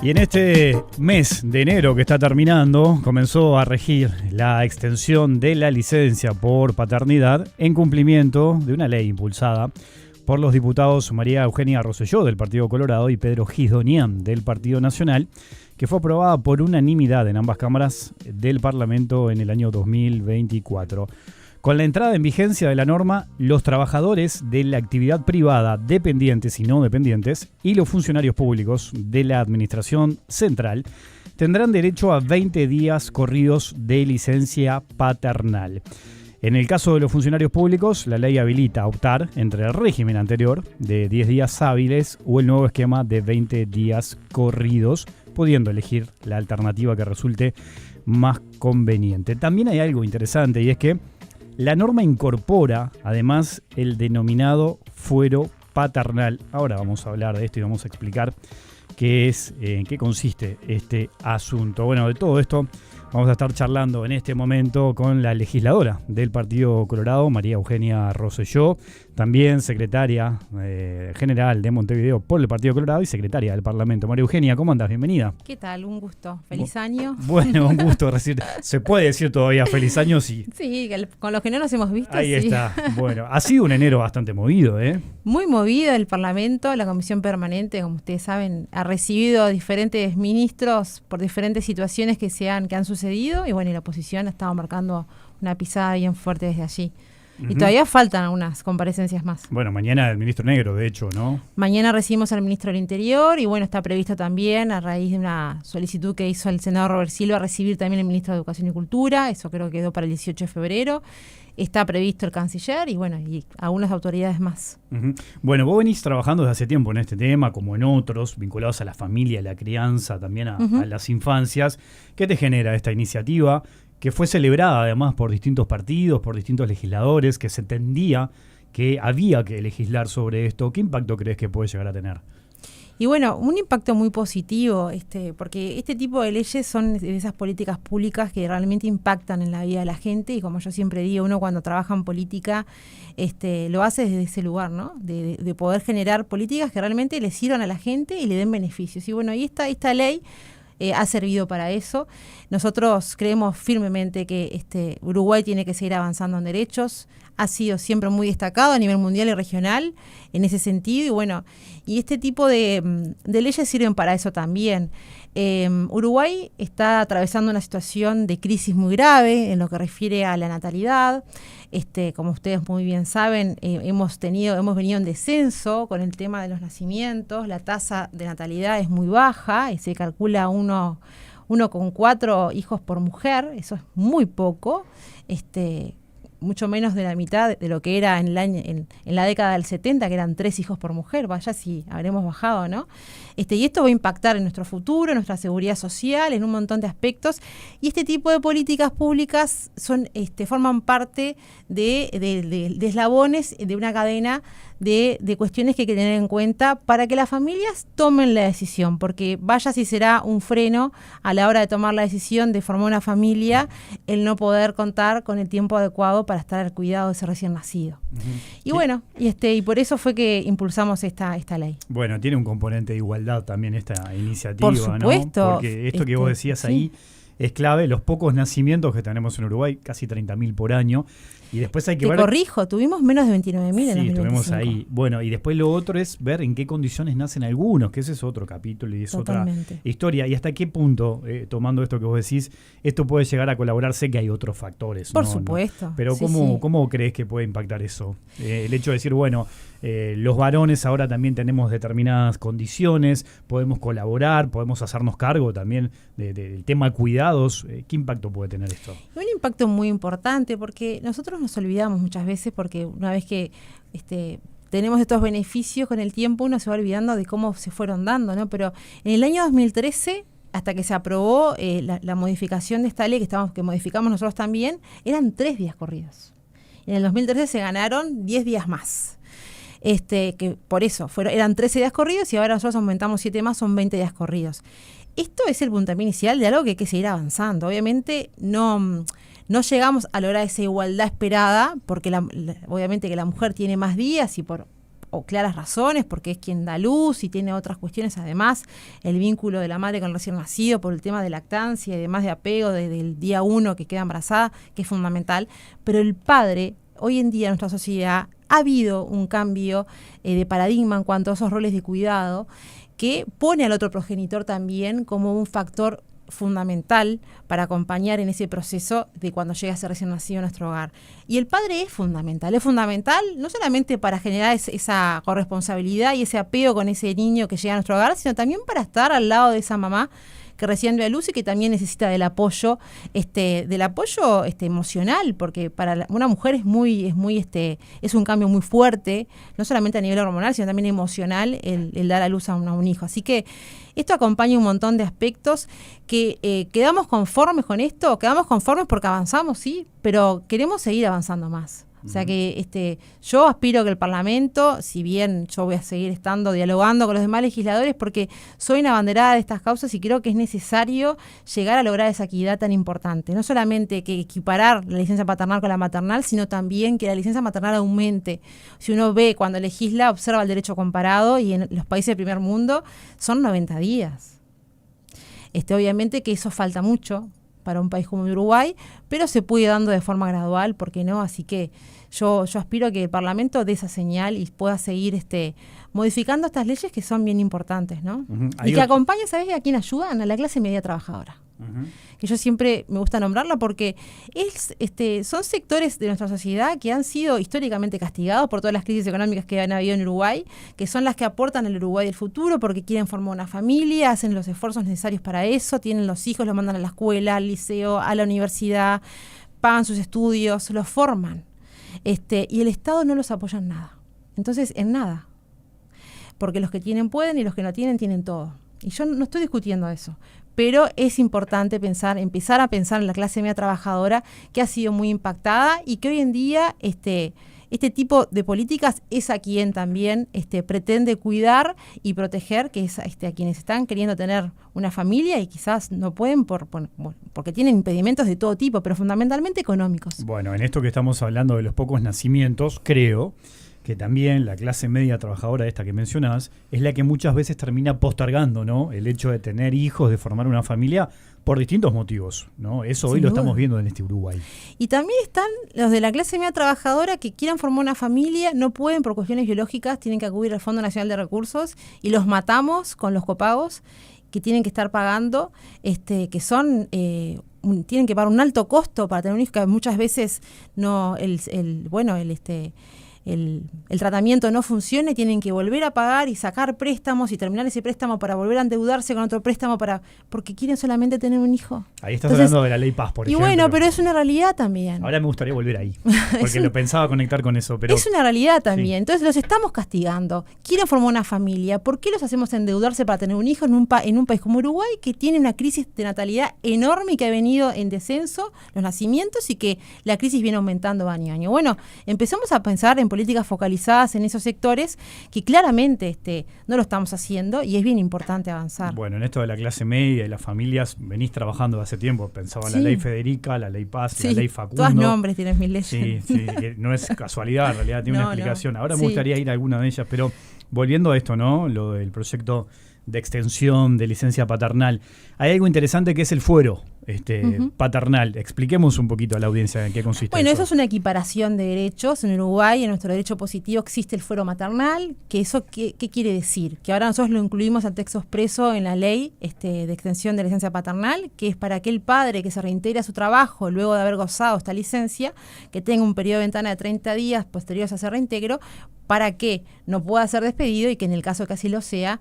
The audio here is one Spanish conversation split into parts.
Y en este mes de enero que está terminando, comenzó a regir la extensión de la licencia por paternidad en cumplimiento de una ley impulsada por los diputados María Eugenia Rosselló del Partido Colorado y Pedro Gisdonian del Partido Nacional, que fue aprobada por unanimidad en ambas cámaras del Parlamento en el año 2024. Con la entrada en vigencia de la norma, los trabajadores de la actividad privada, dependientes y no dependientes, y los funcionarios públicos de la Administración Central tendrán derecho a 20 días corridos de licencia paternal. En el caso de los funcionarios públicos, la ley habilita a optar entre el régimen anterior de 10 días hábiles o el nuevo esquema de 20 días corridos, pudiendo elegir la alternativa que resulte más conveniente. También hay algo interesante, y es que la norma incorpora además el denominado fuero paternal. Ahora vamos a hablar de esto y vamos a explicar qué es, en qué consiste este asunto. Bueno, de todo esto vamos a estar charlando en este momento con la legisladora del Partido Colorado, María Eugenia Rosselló, también secretaria general de Montevideo por el Partido Colorado y secretaria del Parlamento. María Eugenia, ¿cómo andas? Bienvenida. ¿Qué tal? Un gusto. Feliz año. Bueno, un gusto recibir. ¿Se puede decir todavía feliz año? Sí, con los que no nos hemos visto. Ahí sí. está. Bueno, ha sido un enero bastante movido, ¿eh? Muy movido el Parlamento, la Comisión Permanente, como ustedes saben, ha recibido a diferentes ministros por diferentes situaciones que han sucedido, y bueno, y la oposición ha estado marcando una pisada bien fuerte desde allí. Uh-huh. Y todavía faltan algunas comparecencias más. Bueno, mañana el ministro Negro, de hecho, ¿no? Mañana recibimos al ministro del Interior y bueno, está previsto también, a raíz de una solicitud que hizo el senador Robert Silva, recibir también el ministro de Educación y Cultura. Eso creo que quedó para el 18 de febrero. Está previsto el canciller y bueno, y algunas autoridades más. Uh-huh. Bueno, vos venís trabajando desde hace tiempo en este tema, como en otros, vinculados a la familia, a la crianza, también a las infancias. ¿Qué te genera esta iniciativa, que fue celebrada además por distintos partidos, por distintos legisladores, que se entendía que había que legislar sobre esto? ¿Qué impacto crees que puede llegar a tener? Y bueno, un impacto muy positivo, porque este tipo de leyes son de esas políticas públicas que realmente impactan en la vida de la gente, y como yo siempre digo, uno cuando trabaja en política lo hace desde ese lugar, ¿no? De poder generar políticas que realmente le sirvan a la gente y le den beneficios. Y bueno, y esta ley ha servido para eso. Nosotros creemos firmemente que Uruguay tiene que seguir avanzando en derechos. Ha sido siempre muy destacado a nivel mundial y regional en ese sentido. Y bueno, y este tipo de leyes sirven para eso también. Uruguay está atravesando una situación de crisis muy grave en lo que refiere a la natalidad. Como ustedes muy bien saben, hemos venido en descenso con el tema de los nacimientos. La tasa de natalidad es muy baja y se calcula 1,4 hijos por mujer. Eso es muy poco. Mucho menos de la mitad de lo que era en la década del 70, que eran 3 hijos por mujer. Vaya si habremos bajado, ¿no? Y esto va a impactar en nuestro futuro, en nuestra seguridad social, en un montón de aspectos. Y este tipo de políticas públicas forman parte de eslabones de una cadena de cuestiones que hay que tener en cuenta para que las familias tomen la decisión, porque vaya si será un freno a la hora de tomar la decisión de formar una familia, el no poder contar con el tiempo adecuado para estar al cuidado de ese recién nacido. Uh-huh. Y bueno, y por eso fue que impulsamos esta ley. Bueno, tiene un componente de igualdad también esta iniciativa, por supuesto, ¿no? Porque esto que vos decías ahí es clave. Los pocos nacimientos que tenemos en Uruguay, casi 30.000 por año. Y después hay que ver... Te corrijo, tuvimos menos de 29.000 en 2025. Tuvimos ahí. Bueno, y después lo otro es ver en qué condiciones nacen algunos, que ese es otro capítulo y es Totalmente. Otra historia. Y hasta qué punto, tomando esto que vos decís, esto puede llegar a colaborar. Sé que hay otros factores. Por supuesto. ¿No? Pero ¿cómo crees que puede impactar eso? El hecho de decir, bueno, los varones ahora también tenemos determinadas condiciones, podemos colaborar, podemos hacernos cargo también del tema cuidados. ¿Qué impacto puede tener esto? Un impacto muy importante, porque nosotros nos olvidamos muchas veces, porque una vez que tenemos estos beneficios con el tiempo, uno se va olvidando de cómo se fueron dando, ¿no? Pero en el año 2013, hasta que se aprobó la modificación de esta ley que modificamos nosotros también, eran 3 días corridos. En el 2013 se ganaron 10 días más. Que por eso eran 13 días corridos y ahora nosotros aumentamos 7 más, son 20 días corridos. Esto es el puntapié inicial de algo que hay que seguir avanzando. Obviamente no llegamos a lograr esa igualdad esperada, porque obviamente que la mujer tiene más días y por o claras razones, porque es quien da luz y tiene otras cuestiones, además, el vínculo de la madre con el recién nacido por el tema de lactancia y demás de apego desde el día 1 que queda embarazada, que es fundamental, pero el padre, hoy en día en nuestra sociedad, ha habido un cambio de paradigma en cuanto a esos roles de cuidado, que pone al otro progenitor también como un factor fundamental para acompañar en ese proceso de cuando llega a ser recién nacido en nuestro hogar. Y el padre es fundamental no solamente para generar esa corresponsabilidad y ese apego con ese niño que llega a nuestro hogar, sino también para estar al lado de esa mamá que recién dio a luz y que también necesita del apoyo emocional, porque para una mujer es un cambio muy fuerte, no solamente a nivel hormonal, sino también emocional, el dar a luz a un hijo. Así que esto acompaña un montón de aspectos que quedamos conformes con esto, quedamos conformes porque avanzamos, sí, pero queremos seguir avanzando más. O sea que yo aspiro que el Parlamento, si bien yo voy a seguir dialogando con los demás legisladores, porque soy una abanderada de estas causas y creo que es necesario llegar a lograr esa equidad tan importante. No solamente que equiparar la licencia paternal con la maternal, sino también que la licencia maternal aumente. Si uno ve cuando legisla, observa el derecho comparado y en los países del primer mundo son 90 días. Obviamente que eso falta mucho para un país como Uruguay, pero se puede ir dando de forma gradual, ¿por qué no? Así que yo aspiro a que el Parlamento dé esa señal y pueda seguir modificando estas leyes que son bien importantes, ¿no? Y que acompañe, ¿sabes a quién ayudan? A la clase media trabajadora. Que yo siempre me gusta nombrarla porque son sectores de nuestra sociedad que han sido históricamente castigados por todas las crisis económicas que han habido en Uruguay, que son las que aportan al Uruguay del futuro porque quieren formar una familia, hacen los esfuerzos necesarios para eso, tienen los hijos, los mandan a la escuela, al liceo, a la universidad, pagan sus estudios, los forman. Y el Estado no los apoya en nada. Entonces, en nada. Porque los que tienen pueden y los que no tienen, tienen todo. Y yo no estoy discutiendo eso. Pero es importante empezar a pensar en la clase media trabajadora que ha sido muy impactada y que hoy en día este tipo de políticas es a quien también pretende cuidar y proteger, que es a quienes están queriendo tener una familia y quizás no pueden porque tienen impedimentos de todo tipo, pero fundamentalmente económicos. Bueno, en esto que estamos hablando de los pocos nacimientos, creo que también la clase media trabajadora esta que mencionás es la que muchas veces termina postergando, ¿no?, el hecho de tener hijos, de formar una familia por distintos motivos, ¿no? Eso hoy lo estamos viendo en Uruguay. Y también están los de la clase media trabajadora que quieran formar una familia, no pueden por cuestiones biológicas, tienen que acudir al Fondo Nacional de Recursos y los matamos con los copagos que tienen que estar pagando, que son tienen que pagar un alto costo para tener un hijo, que muchas veces no el tratamiento no funciona y tienen que volver a pagar y sacar préstamos y terminar ese préstamo para volver a endeudarse con otro préstamo porque quieren solamente tener un hijo. Ahí estás hablando de la ley Paz, por ejemplo. Y bueno, pero es una realidad también. Ahora me gustaría volver ahí, porque lo pensaba conectar con eso. Pero es una realidad también. Sí. Entonces los estamos castigando. Quieren formar una familia. ¿Por qué los hacemos endeudarse para tener un hijo en un país como Uruguay, que tiene una crisis de natalidad enorme y que ha venido en descenso los nacimientos y que la crisis viene aumentando año a año? Bueno, empezamos a pensar en políticas focalizadas en esos sectores que claramente no lo estamos haciendo y es bien importante avanzar. Bueno, en esto de la clase media y las familias venís trabajando hace tiempo. Pensaba en la ley Federica, la ley Paz, la ley Facundo. Todos nombres tienes mil leyes. Sí, que no es casualidad, en realidad tiene una explicación. Ahora me gustaría ir a alguna de ellas, pero volviendo a esto, ¿no?, lo del proyecto de extensión de licencia paternal. Hay algo interesante que es el fuero paternal. Expliquemos un poquito a la audiencia en qué consiste. Bueno, eso es una equiparación de derechos. En Uruguay, en nuestro derecho positivo, existe el fuero maternal. Que eso, ¿qué quiere decir? Que ahora nosotros lo incluimos al texto expreso en la ley de extensión de licencia paternal, que es para aquel padre que se reintegra a su trabajo luego de haber gozado esta licencia, que tenga un periodo de ventana de 30 días posteriores a ese reintegro, para que no pueda ser despedido y que en el caso que así lo sea,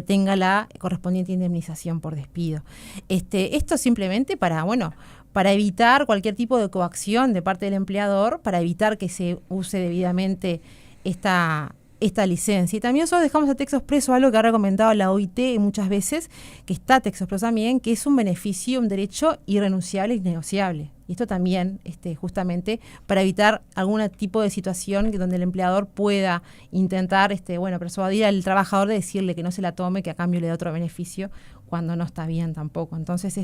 tenga la correspondiente indemnización por despido. Esto simplemente para evitar cualquier tipo de coacción de parte del empleador, para evitar que se use debidamente esta licencia. Y también nosotros dejamos a texto expreso algo que ha recomendado la OIT muchas veces, que está a texto expreso también, que es un beneficio, un derecho irrenunciable e innegociable. Y esto también, justamente, para evitar algún tipo de situación donde el empleador pueda intentar, persuadir al trabajador de decirle que no se la tome, que a cambio le dé otro beneficio, cuando no está bien tampoco. Entonces,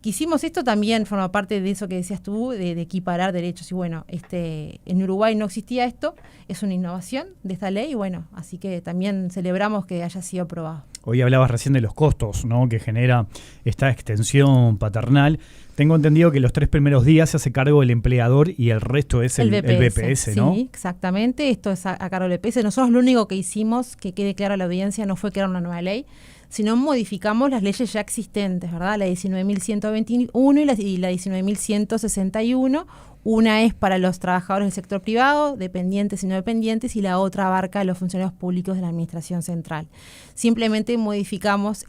quisimos esto también, forma parte de eso que decías tú, de equiparar derechos. Y bueno, en Uruguay no existía esto, es una innovación de esta ley, y bueno, así que también celebramos que haya sido aprobado. Hoy hablabas recién de los costos, ¿no?, que genera esta extensión paternal. Tengo entendido que los 3 primeros días se hace cargo el empleador y el resto es el BPS, ¿no? Sí, exactamente, esto es a cargo del BPS. Nosotros lo único que hicimos, que quede claro a la audiencia, no fue crear una nueva ley, sino modificamos las leyes ya existentes, ¿verdad? La 19.121 y la 19.161. Una es para los trabajadores del sector privado, dependientes y no dependientes, y la otra abarca a los funcionarios públicos de la Administración Central. Simplemente modificamos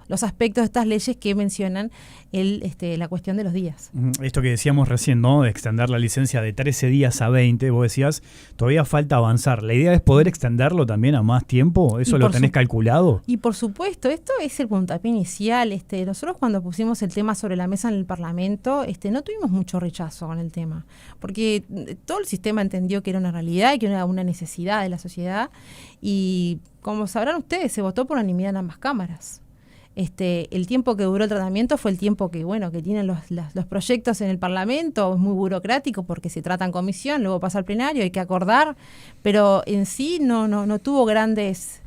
los aspectos de estas leyes que mencionan la cuestión de los días. Esto que decíamos recién, ¿no?, de extender la licencia de 13 días a 20, vos decías, todavía falta avanzar. ¿La idea es poder extenderlo también a más tiempo? ¿Eso lo tenés calculado? Y por supuesto, esto es el puntapié inicial. Nosotros cuando pusimos el tema sobre la mesa en el Parlamento, no tuvimos mucho rechazo con el tema, porque todo el sistema entendió que era una realidad y que era una necesidad de la sociedad, y como sabrán ustedes, se votó por unanimidad en ambas cámaras. El tiempo que duró el tratamiento fue el tiempo que tienen los proyectos en el Parlamento. Es muy burocrático porque se trata en comisión, luego pasa al plenario, hay que acordar, pero en sí no tuvo grandes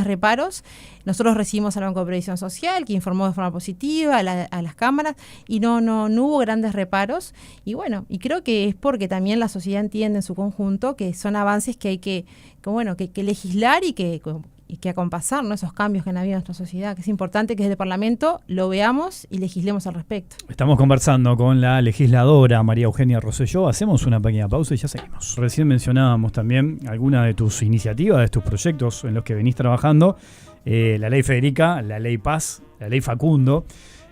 reparos. Nosotros recibimos al Banco de Previsión Social, que informó de forma positiva a las cámaras, y no hubo grandes reparos. Y bueno, y creo que es porque también la sociedad entiende en su conjunto que son avances que hay que legislar y que acompasar, ¿no?, esos cambios que han habido en nuestra sociedad, que es importante que desde el Parlamento lo veamos y legislemos al respecto. Estamos conversando con la legisladora María Eugenia Rosselló. Hacemos una pequeña pausa y ya seguimos. Recién mencionábamos también algunas de tus iniciativas, de tus proyectos en los que venís trabajando. La ley Federica, la ley Paz, la ley Facundo.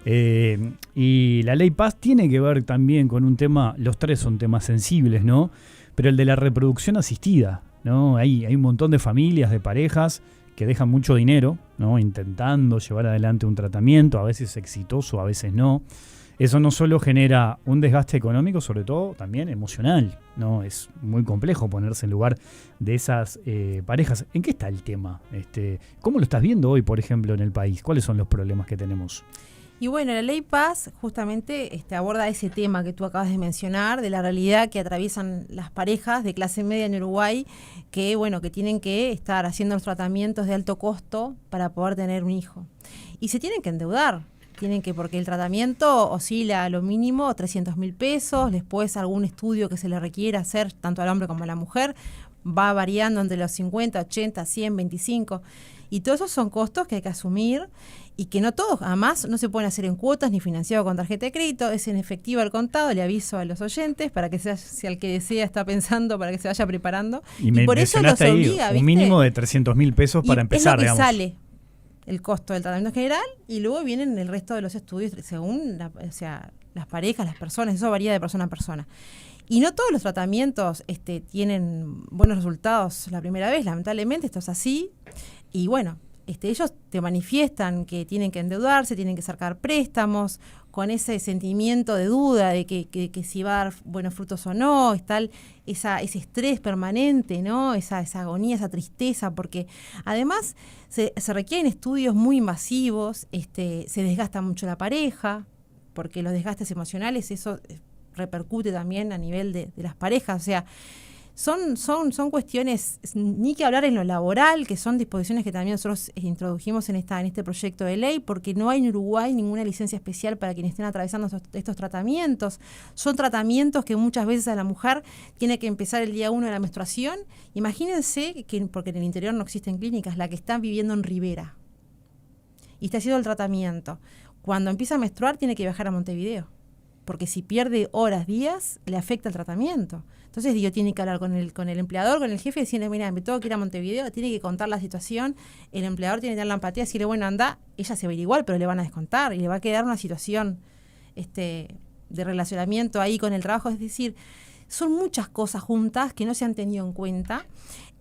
Y la ley Paz tiene que ver también con un tema, los tres son temas sensibles, ¿no? Pero el de la reproducción asistida, ¿no? Hay un montón de familias, de parejas que dejan mucho dinero, ¿no?, intentando llevar adelante un tratamiento, a veces exitoso, a veces no. Eso no solo genera un desgaste económico, sobre todo también emocional, ¿no? Es muy complejo ponerse en lugar de esas parejas. ¿En qué está el tema? ¿Cómo lo estás viendo hoy, por ejemplo, en el país? ¿Cuáles son los problemas que tenemos? Y bueno, la ley Paz justamente aborda ese tema que tú acabas de mencionar, de la realidad que atraviesan las parejas de clase media en Uruguay, que tienen que estar haciendo los tratamientos de alto costo para poder tener un hijo. Y se tienen que endeudar, porque el tratamiento oscila a lo mínimo 300.000 pesos, después algún estudio que se le requiera hacer tanto al hombre como a la mujer, va variando entre los 50, 80, 100, 25, y todos esos son costos que hay que asumir, y que no todos, además, no se pueden hacer en cuotas ni financiado con tarjeta de crédito, es en efectivo al contado. Le aviso a los oyentes para que si al que desea está pensando, para que se vaya preparando. Y por eso los obliga, un mínimo de 300.000 pesos para empezar, digamos. Sale el costo del tratamiento general y luego vienen el resto de los estudios según las parejas, las personas, eso varía de persona a persona. Y no todos los tratamientos tienen buenos resultados la primera vez, lamentablemente esto es así. Y bueno, ellos te manifiestan que tienen que endeudarse, tienen que sacar préstamos, con ese sentimiento de duda de que si va a dar buenos frutos o no, está ese estrés permanente, ¿no? Esa agonía, esa tristeza, porque además se requieren estudios muy invasivos, se desgasta mucho la pareja, porque los desgastes emocionales, eso repercute también a nivel de las parejas, o sea, son cuestiones, ni que hablar en lo laboral, que son disposiciones que también nosotros introdujimos en este proyecto de ley, porque no hay en Uruguay ninguna licencia especial para quienes estén atravesando estos tratamientos. Son tratamientos que muchas veces a la mujer tiene que empezar el día 1 de la menstruación. Imagínense que, porque en el interior no existen clínicas, la que está viviendo en Rivera y está haciendo el tratamiento. Cuando empieza a menstruar tiene que viajar a Montevideo, porque si pierde horas, días, le afecta el tratamiento. Entonces, tiene que hablar con el empleador, con el jefe, y decirle, mira, me tengo que ir a Montevideo, tiene que contar la situación, el empleador tiene que tener la empatía, decirle, bueno, anda, ella se va a ir igual, pero le van a descontar, y le va a quedar una situación de relacionamiento ahí con el trabajo. Es decir, son muchas cosas juntas que no se han tenido en cuenta.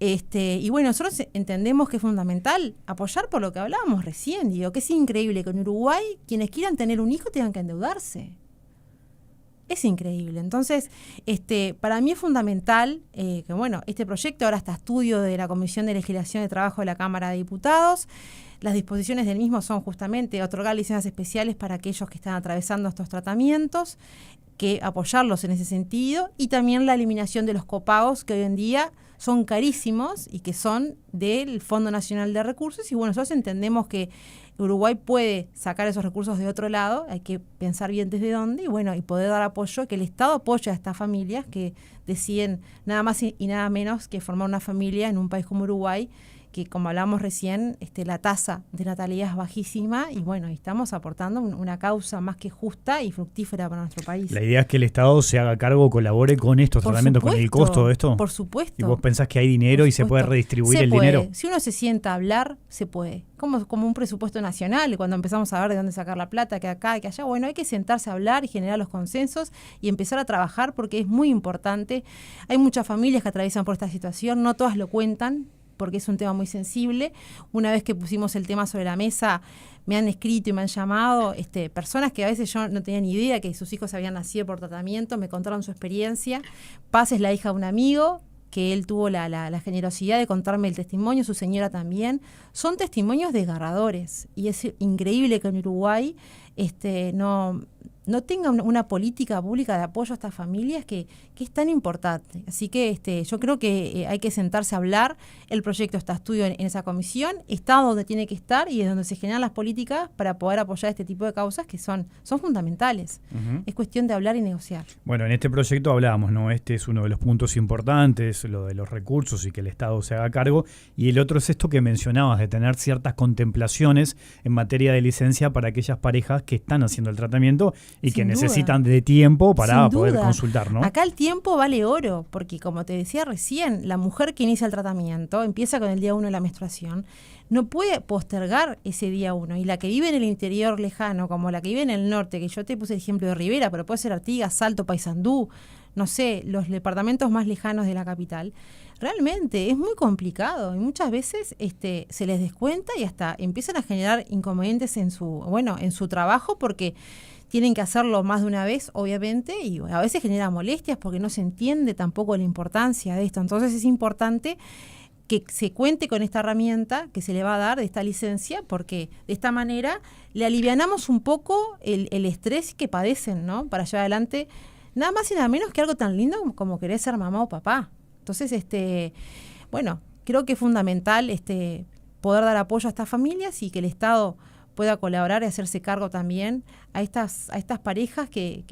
Y bueno, nosotros entendemos que es fundamental apoyar por lo que hablábamos recién, que es increíble que en Uruguay quienes quieran tener un hijo tengan que endeudarse. Es increíble. Entonces, para mí es fundamental que, este proyecto ahora está a estudio de la Comisión de Legislación de Trabajo de la Cámara de Diputados. Las disposiciones del mismo son justamente otorgar licencias especiales para aquellos que están atravesando estos tratamientos, que apoyarlos en ese sentido, y también la eliminación de los copagos que hoy en día son carísimos y que son del Fondo Nacional de Recursos. Y nosotros entendemos que Uruguay puede sacar esos recursos de otro lado, hay que pensar bien desde dónde, y poder dar apoyo, que el Estado apoye a estas familias que deciden nada más y nada menos que formar una familia en un país como Uruguay, que como hablamos recién, la tasa de natalidad es bajísima y estamos aportando una causa más que justa y fructífera para nuestro país. La idea es que el Estado se haga cargo, colabore con estos tratamientos, con el costo de esto. Por supuesto. ¿Y vos pensás que hay dinero y se puede redistribuir el dinero? Si uno se sienta a hablar, se puede. Como un presupuesto nacional, cuando empezamos a ver de dónde sacar la plata, que acá, que allá, hay que sentarse a hablar y generar los consensos y empezar a trabajar porque es muy importante. Hay muchas familias que atraviesan por esta situación, no todas lo cuentan, porque es un tema muy sensible. Una vez que pusimos el tema sobre la mesa, me han escrito y me han llamado personas que a veces yo no tenía ni idea que sus hijos habían nacido por tratamiento, me contaron su experiencia. Paz es la hija de un amigo, que él tuvo la generosidad de contarme el testimonio, su señora también. Son testimonios desgarradores y es increíble que en Uruguay no tenga una política pública de apoyo a estas familias que es tan importante. Así que yo creo que hay que sentarse a hablar. El proyecto está a estudio en esa comisión, está donde tiene que estar y es donde se generan las políticas para poder apoyar este tipo de causas que son fundamentales. Uh-huh. Es cuestión de hablar y negociar. Bueno, en este proyecto hablábamos, ¿no? Este es uno de los puntos importantes, lo de los recursos y que el Estado se haga cargo. Y el otro es esto que mencionabas, de tener ciertas contemplaciones en materia de licencia para aquellas parejas que están haciendo el tratamiento y que necesitan de tiempo para poder consultar, ¿no? Acá el tiempo vale oro, porque como te decía recién, la mujer que inicia el tratamiento empieza con el día 1 de la menstruación, no puede postergar ese día 1. Y la que vive en el interior lejano, como la que vive en el norte, que yo te puse el ejemplo de Rivera, pero puede ser Artigas, Salto, Paysandú, no sé, los departamentos más lejanos de la capital, realmente es muy complicado y muchas veces se les descuenta y hasta empiezan a generar inconvenientes en su trabajo porque tienen que hacerlo más de una vez, obviamente, y a veces genera molestias porque no se entiende tampoco la importancia de esto. Entonces es importante que se cuente con esta herramienta que se le va a dar, de esta licencia, porque de esta manera le alivianamos un poco el estrés que padecen, ¿no? Para llevar adelante nada más y nada menos que algo tan lindo como querer ser mamá o papá. Entonces, creo que es fundamental poder dar apoyo a estas familias y que el Estado pueda colaborar y hacerse cargo también a estas parejas que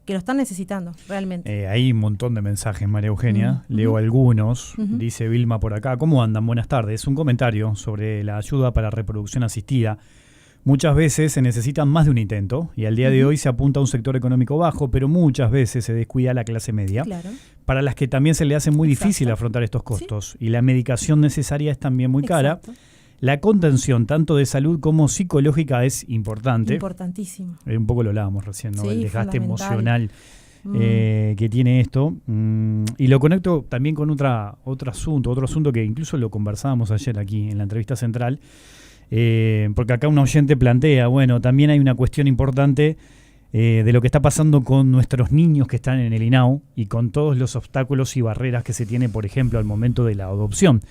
lo están necesitando realmente. Hay un montón de mensajes, María Eugenia. Leo algunos. Dice Vilma por acá. ¿Cómo andan? Buenas tardes. Un comentario sobre la ayuda para reproducción asistida. Muchas veces se necesitan más de un intento y al día de hoy se apunta a un sector económico bajo, pero muchas veces se descuida a la clase media, para las que también se le hace muy difícil afrontar estos costos. ¿Sí? Y la medicación necesaria es también muy cara. La contención, tanto de salud como psicológica, es importante. Importantísimo. Un poco lo hablábamos recién, ¿no? Sí, el desgaste emocional que tiene esto. Y lo conecto también con otro asunto que incluso lo conversábamos ayer aquí en la entrevista central, porque acá un oyente plantea, también hay una cuestión importante de lo que está pasando con nuestros niños que están en el INAU y con todos los obstáculos y barreras que se tiene, por ejemplo, al momento de la adopción.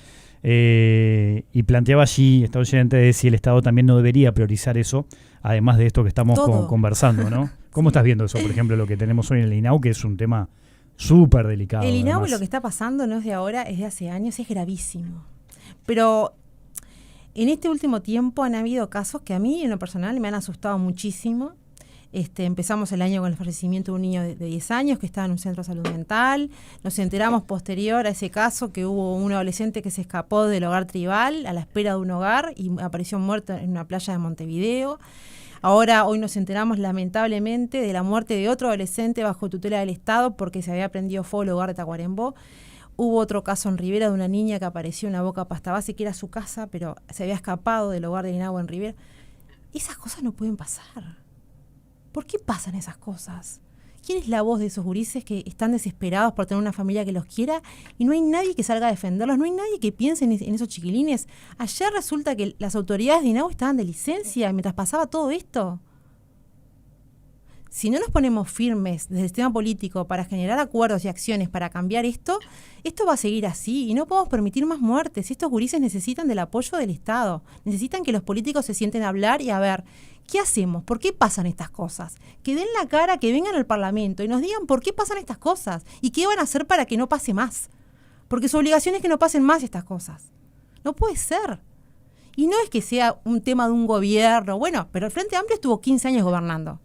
Y planteaba allí esta oyente de si el Estado también no debería priorizar eso, además de esto que estamos conversando, ¿no? ¿Cómo estás viendo eso, por ejemplo, lo que tenemos hoy en el INAU, que es un tema súper delicado? El INAU, lo que está pasando no es de ahora, es de hace años, es gravísimo. Pero en este último tiempo han habido casos que a mí, en lo personal, me han asustado muchísimo. Empezamos el año con el fallecimiento de un niño de 10 años que estaba en un centro de salud mental. Nos enteramos posterior a ese caso que hubo un adolescente que se escapó del hogar tribal a la espera de un hogar y apareció muerto en una playa de Montevideo. Hoy nos enteramos lamentablemente de la muerte de otro adolescente bajo tutela del Estado porque se había prendido fuego el hogar de Tacuarembó. Hubo otro caso en Rivera de una niña que apareció en una boca pasta base que era su casa, pero se había escapado del hogar de INAU en Rivera. Esas cosas no pueden pasar. ¿Por qué pasan esas cosas? ¿Quién es la voz de esos gurises que están desesperados por tener una familia que los quiera y no hay nadie que salga a defenderlos? No hay nadie que piense en esos chiquilines. Ayer resulta que las autoridades de INAU estaban de licencia mientras pasaba todo esto. si no nos ponemos firmes desde el sistema político para generar acuerdos y acciones para cambiar esto va a seguir así y no podemos permitir más muertes. Estos gurises necesitan del apoyo del Estado, necesitan que los políticos se sienten a hablar y a ver, ¿qué hacemos? ¿Por qué pasan estas cosas? Que den la cara, que vengan al Parlamento y nos digan por qué pasan estas cosas y qué van a hacer para que no pase más. Porque su obligación es que no pasen más estas cosas. No puede ser. Y no es que sea un tema de un gobierno, bueno, pero el Frente Amplio estuvo 15 años gobernando.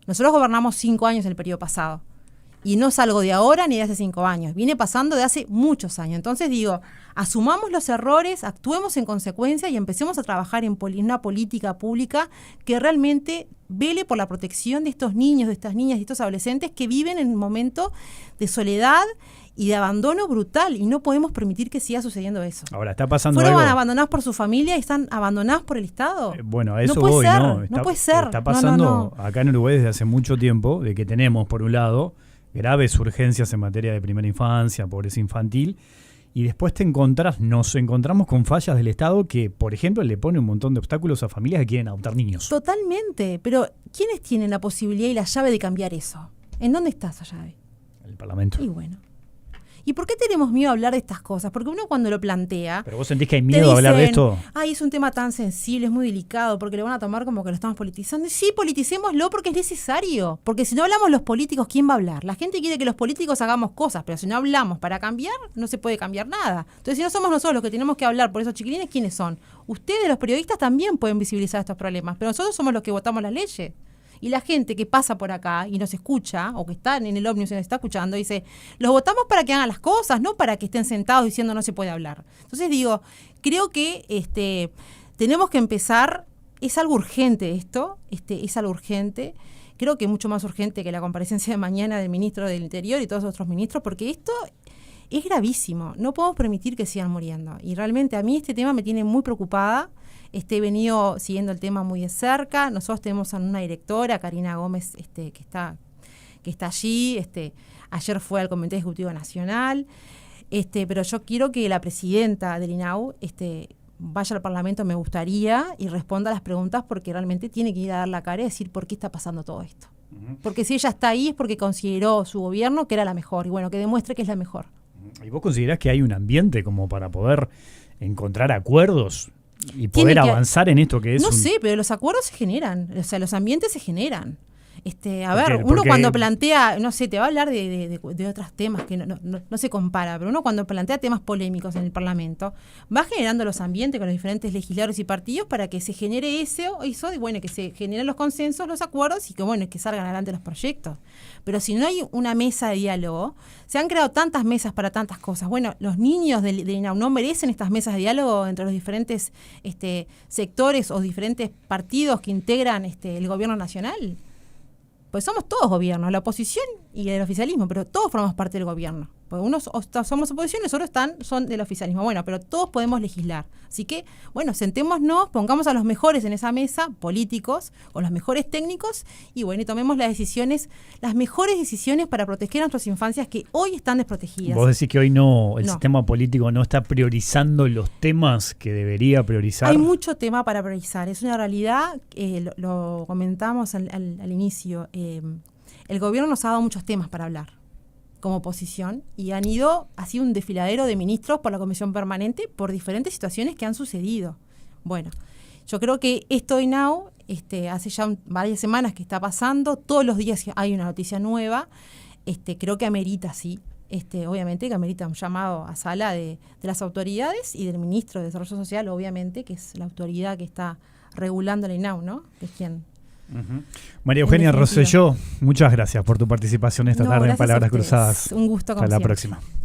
Nosotros gobernamos 5 años en el periodo pasado. Y no es algo de ahora ni de hace 5 años. Viene pasando de hace muchos años. Entonces digo, asumamos los errores, actuemos en consecuencia y empecemos a trabajar en una política pública que realmente vele por la protección de estos niños, de estas niñas y estos adolescentes que viven en un momento de soledad y de abandono brutal. Y no podemos permitir que siga sucediendo eso. Ahora, está pasando Fueron algo... abandonados por su familia y están abandonados por el Estado. Bueno, a eso no puede voy, ser, ¿no? No puede ser. Está pasando No. acá en Uruguay desde hace mucho tiempo, de que tenemos, por un lado, graves urgencias en materia de primera infancia, pobreza infantil, y después nos encontramos con fallas del Estado que, por ejemplo, le pone un montón de obstáculos a familias que quieren adoptar niños. Totalmente, pero ¿quiénes tienen la posibilidad y la llave de cambiar eso? ¿En dónde está esa llave? El Parlamento. Y bueno. ¿Y por qué tenemos miedo a hablar de estas cosas? Porque uno cuando lo plantea... ¿Pero vos sentís que hay miedo a hablar de esto? Ay, es un tema tan sensible, es muy delicado, porque lo van a tomar como que lo estamos politizando. Sí, politicémoslo porque es necesario. Porque si no hablamos los políticos, ¿quién va a hablar? La gente quiere que los políticos hagamos cosas, pero si no hablamos para cambiar, no se puede cambiar nada. Entonces, si no somos nosotros los que tenemos que hablar por esos chiquilines, ¿quiénes son? Ustedes, los periodistas, también pueden visibilizar estos problemas, pero nosotros somos los que votamos las leyes. Y la gente que pasa por acá y nos escucha, o que está en el ómnibus y nos está escuchando, dice, los votamos para que hagan las cosas, no para que estén sentados diciendo no se puede hablar. Entonces digo, creo que tenemos que empezar, es algo urgente esto, es algo urgente, creo que mucho más urgente que la comparecencia de mañana del ministro del Interior y todos los otros ministros, porque esto es gravísimo, no podemos permitir que sigan muriendo. Y realmente a mí este tema me tiene muy preocupada. He venido siguiendo el tema muy de cerca. Nosotros tenemos a una directora, Karina Gómez, que está allí. Ayer fue al Comité Ejecutivo Nacional. Pero yo quiero que la presidenta del INAU vaya al Parlamento, me gustaría, y responda a las preguntas, porque realmente tiene que ir a dar la cara y decir por qué está pasando todo esto. Uh-huh. Porque si ella está ahí es porque consideró su gobierno que era la mejor. Y bueno, que demuestre que es la mejor. ¿Y vos considerás que hay un ambiente como para poder encontrar acuerdos y poder avanzar en esto que es? No sé, pero los acuerdos se generan, o sea, los ambientes se generan. Uno cuando plantea, no sé, te va a hablar de otros temas que no se compara, pero uno cuando plantea temas polémicos en el Parlamento, va generando los ambientes con los diferentes legisladores y partidos para que se genere eso y bueno, que se generen los consensos, los acuerdos y que salgan adelante los proyectos. Pero si no hay una mesa de diálogo, se han creado tantas mesas para tantas cosas. Bueno, los niños del INAU no merecen estas mesas de diálogo entre los diferentes sectores o diferentes partidos que integran el gobierno nacional. Pues somos todos gobiernos, la oposición y el oficialismo, pero todos formamos parte del gobierno. Porque unos somos oposición y los otros son del oficialismo. Bueno, pero todos podemos legislar. Así que, bueno, sentémonos, pongamos a los mejores en esa mesa, políticos, o los mejores técnicos, y bueno, y tomemos las mejores decisiones para proteger a nuestras infancias que hoy están desprotegidas. Vos decís que hoy el sistema político no está priorizando los temas que debería priorizar. Hay mucho tema para priorizar. Es una realidad, lo comentamos al inicio. El gobierno nos ha dado muchos temas para hablar como oposición y ha sido un desfiladero de ministros por la Comisión Permanente por diferentes situaciones que han sucedido. Bueno, yo creo que esto de INAU hace ya varias semanas que está pasando, todos los días hay una noticia nueva, creo que amerita, sí, obviamente que amerita un llamado a sala de las autoridades y del ministro de Desarrollo Social, obviamente, que es la autoridad que está regulando la INAU, ¿no? Que es quien... Uh-huh. María Eugenia Rosselló, muchas gracias por tu participación esta tarde en Palabras Cruzadas. Un gusto, como Hasta la siempre. próxima.